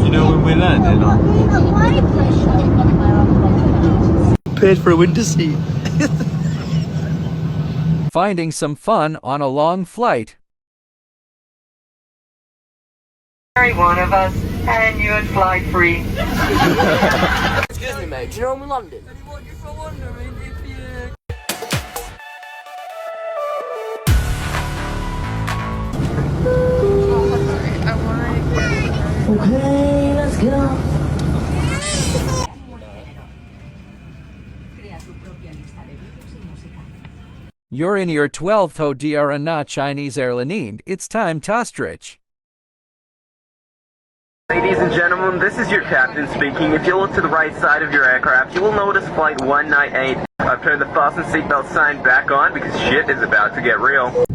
You know when we landed on? Paid for a window seat. Finding some fun on a long flight. Marry one of us, and you'd fly free. Excuse me, mate. Do you know I'm in London? Okay, let's go. You're in your 12th Hodiara Na Chinese Airline. It's time to ostrich. Ladies and gentlemen, this is your captain speaking. If you look to the right side of your aircraft, you will notice Flight 198. I've turned the fasten seatbelt sign back on because shit is about to get real.